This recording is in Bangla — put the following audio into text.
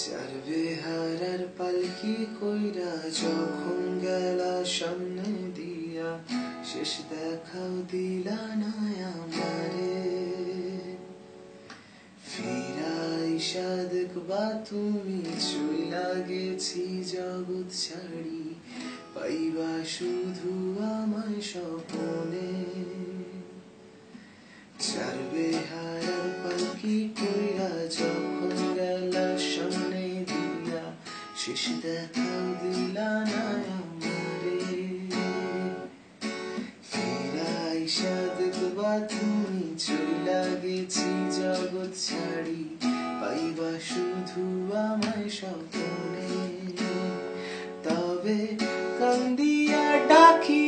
চার বেহারার পালকি কইরা যখন গেলা সামনে দিয়া, শেষ দেখাও দিলা না আমারে। ফিরাইসা দেখবা তুমি চইলা গেছি জগৎ ছাড়ি, পাইবা শুধু আমায় স্বপনে। চার বেহারার পালকি কইরা যখন গেলা সামনে দিয়া, শেষ দেখাও দিলা না আমারে। ফিরাইসা দেখবা তুমি চইলা গেছি জগৎ ছাড়ি, পাইবা শুধু আমায় স্বপনে। তবে কান্দিয়া ডাকি